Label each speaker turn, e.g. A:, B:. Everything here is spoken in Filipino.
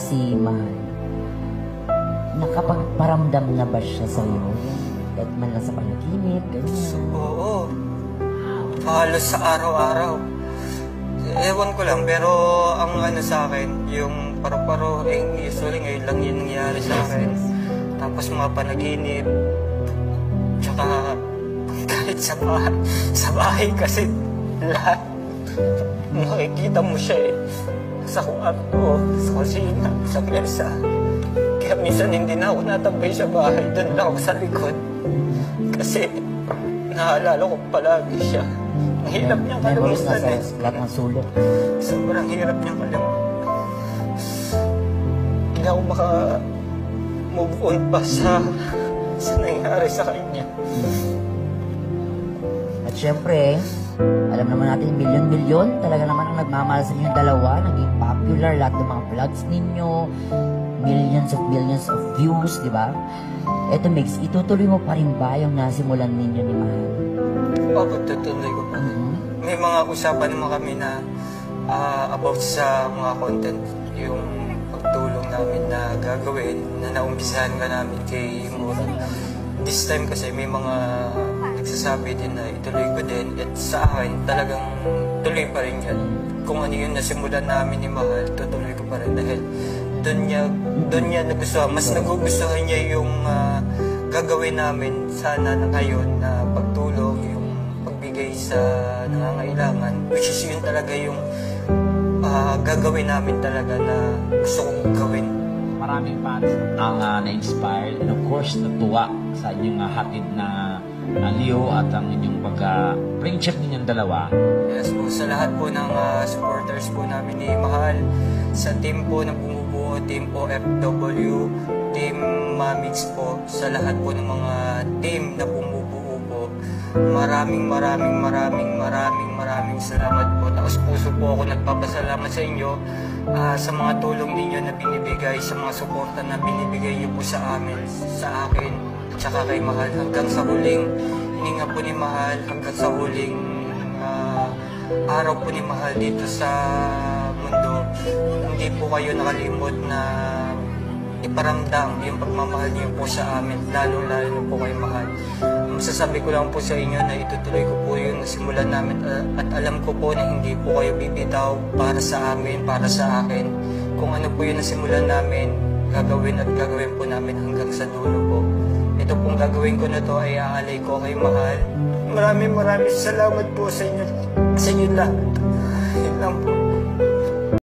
A: si Mahal, nakapagparamdam na ba siya sa'yo? Kahit man lang sa panaginip, ganyan.
B: Oo. Halos sa araw-araw. Ewan ko lang, pero ang ano sa akin, yung paro-paro, usually ngayon lang yun nangyari sa akin. Tapos mga panaginip, tsaka kahit sa bahay kasi lahat, makikita mo siya eh. Sa kwarto, sa kusina, sa mesa. Kaya minsan hindi na ako natambay sa bahay, doon lang ako sa likod. Kasi naalala ko palagi siya. Ang hirap niyang kalimutan eh.
A: Lahat ng sulok.
B: Sobrang hirap niyang kalimutan. Hindi ako maka-move on pa sa nangyari sa kanya.
A: At syempre, alam naman natin, milyon-milyon, talaga naman ang nagmamahal sa inyong dalawa, naging popular, lahat ng mga vlogs ninyo, millions of views, di ba? Eto Mix, itutuloy mo pa rin ba yung nasimulan ninyo ni Mahal?
B: Oo, tutuloy ko pa. May mga usapan naman kami na about sa mga content, yung pagtulong namin na gagawin, na naumpisahan ka namin kay Mura. This time kasi may mga nagsasabi din na ituloy ko din, at sa akin talagang tuloy pa rin yan. Kung ano yung nasimulan namin ni Mahal, tutuloy ko pa rin dahil doon niya nagustuhan. Mas nagugustuhan niya yung gagawin namin sana na ngayon na pagtulong, yung pagbigay sa nangangailangan, which is yun talaga yung gagawin namin talaga na gusto kong gawin.
C: Maraming fans ang na-inspire and of course natuwa sa inyong hatid na aliw at ang inyong pagka-friendship ninyong dalawa.
B: Yes po, sa lahat po ng supporters po namin ni Mahal, sa team po na bumubuo, team OFW, team Mamix po, sa lahat po ng mga team na bumubuo po, maraming salamat po. Taos puso po ako nagpapasalamat sa inyo sa mga tulong ninyo na binibigay, sa mga suporta na binibigay niyo po sa amin, sa akin, at saka kay Mahal. Hanggang sa huling hininga po ni Mahal, hanggang sa huling araw po ni Mahal dito sa mundo, hindi po kayo nakalimot na iparamdam yung pagmamahal niyo po sa amin, lalo po kay Mahal. Masasabi ko lang po sa inyo na itutuloy ko po yung nasimulan namin, at alam ko po na hindi po kayo bibitaw para sa amin, para sa akin. Kung ano po yung nasimulan namin, gagawin po namin hanggang sa dulo po. Ito pong gagawin ko na to ay aalay ko kay Mahal. Maraming salamat po sa inyo lahat. Yun lang po.